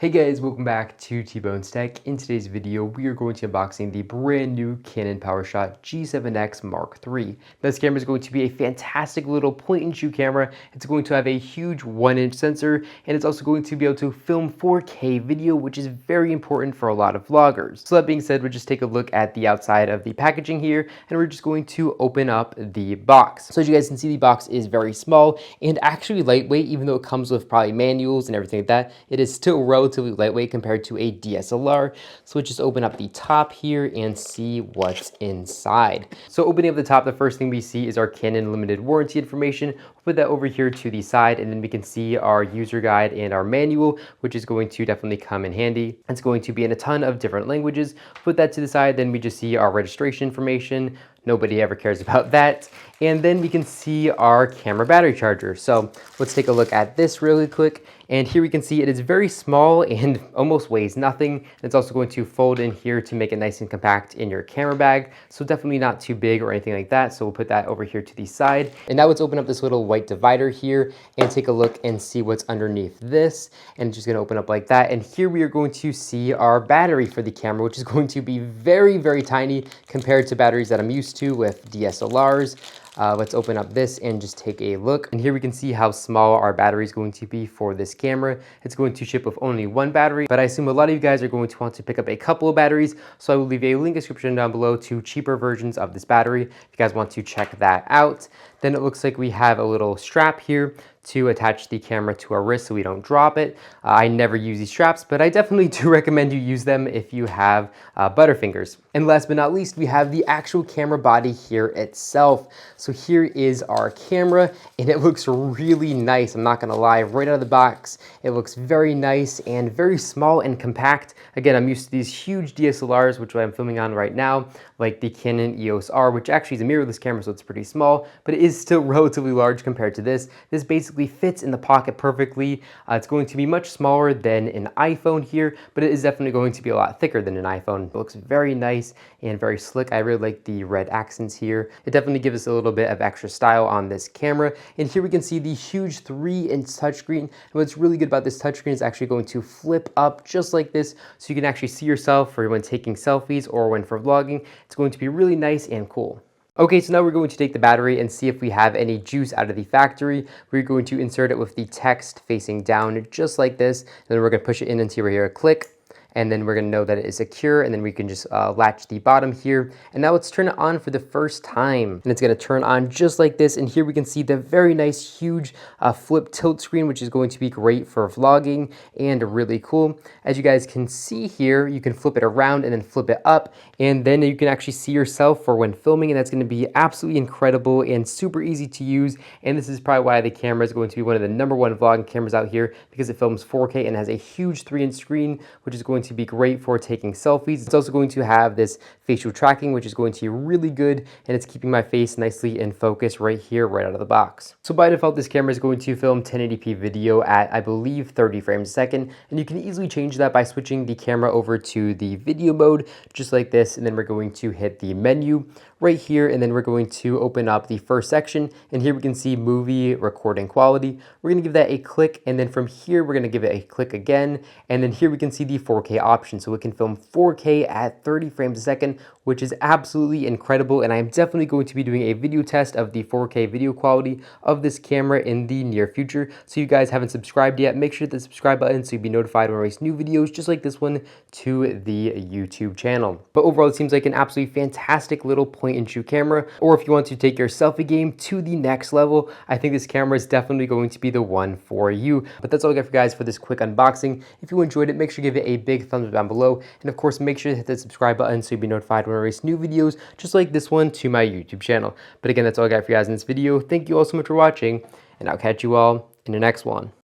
Hey guys, welcome back to T-Bones Tech. In today's video, we are going to be unboxing the brand new Canon PowerShot G7X Mark III. This camera is going to be a fantastic little point-and-shoot camera. It's going to have a huge 1-inch sensor, and it's also going to be able to film 4K video, which is very important for a lot of vloggers. So that being said, we'll just take a look at the outside of the packaging here, and we're just going to open up the box. So as you guys can see, the box is very small and actually lightweight, even though it comes with probably manuals and everything like that. It is still relatively lightweight compared to a DSLR. So we'll just open up the top here and see what's inside. So opening up the top, the first thing we see is our Canon limited warranty information. We'll put that over here to the side, and then we can see our user guide and our manual, which is going to definitely come in handy. It's going to be in a ton of different languages. Put that to the side, then we just see our registration information. Nobody ever cares about that. And then we can see our camera battery charger. So let's take a look at this really quick. And here we can see it is very small and almost weighs nothing. It's also going to fold in here to make it nice and compact in your camera bag. So definitely not too big or anything like that. So we'll put that over here to the side. And now let's open up this little white divider here and take a look and see what's underneath this. And it's just gonna open up like that. And here we are going to see our battery for the camera, which is going to be very, very tiny compared to batteries that I'm used to with DSLRs. Let's open up this and just take a look. And here we can see how small our battery is going to be for this camera. It's going to ship with only one battery, but I assume a lot of you guys are going to want to pick up a couple of batteries. So I will leave a link in the description down below to cheaper versions of this battery if you guys want to check that out. Then it looks like we have a little strap here to attach the camera to our wrist so we don't drop it. I never use these straps, but I definitely do recommend you use them if you have butterfingers. And last but not least, we have the actual camera body here itself. So here is our camera, and it looks really nice. I'm not gonna lie, right out of the box, it looks very nice and very small and compact. Again, I'm used to these huge DSLRs, which I'm filming on right now, like the Canon EOS R, which actually is a mirrorless camera, so it's pretty small, but it is still relatively large compared to this. This basically fits in the pocket perfectly. It's going to be much smaller than an iPhone here, but it is definitely going to be a lot thicker than an iPhone. It looks very nice and very slick. I really like the red accents here. It definitely gives us a little bit of extra style on this camera. And here we can see the huge 3-inch touchscreen. And what's really good about this touchscreen is actually going to flip up just like this, so you can actually see yourself for when taking selfies or when for vlogging. It's going to be really nice and cool. Okay, so now we're going to take the battery and see if we have any juice out of the factory. We're going to insert it with the text facing down just like this. And then we're gonna push it in until we hear a click. And then we're gonna know that it is secure, and then we can just latch the bottom here. And now let's turn it on for the first time. And it's gonna turn on just like this. And here we can see the very nice, huge flip tilt screen, which is going to be great for vlogging and really cool. As you guys can see here, you can flip it around and then flip it up. And then you can actually see yourself for when filming, and that's gonna be absolutely incredible and super easy to use. And this is probably why the camera is going to be one of the #1 vlogging cameras out here, because it films 4K and has a huge 3-inch screen, which is going to be great for taking selfies. It's also going to have this facial tracking, which is going to be really good, and it's keeping my face nicely in focus right here, right out of the box. So by default, this camera is going to film 1080p video at, I believe, 30 frames a second, and you can easily change that by switching the camera over to the video mode, just like this, and then we're going to hit the menu right here, and then we're going to open up the first section, and here we can see movie recording quality. We're gonna give that a click, and then from here, we're gonna give it a click again, and then here we can see the 4K option, so it can film 4K at 30 frames a second, which is absolutely incredible, and I'm definitely going to be doing a video test of the 4K video quality of this camera in the near future. So you guys haven't subscribed yet, make sure to hit the subscribe button so you'll be notified when I release new videos just like this one to the YouTube channel. But overall, it seems like an absolutely fantastic little point-and-shoot camera, or if you want to take your selfie game to the next level, I think this camera is definitely going to be the one for you. But that's all I got for you guys for this quick unboxing. If you enjoyed it, make sure to give it a big thumbs up down below, and of course, make sure to hit the subscribe button so you'll be notified when I release new videos just like this one to my YouTube channel. But again, that's all I got for you guys in this video. Thank you all so much for watching, and I'll catch you all in the next one.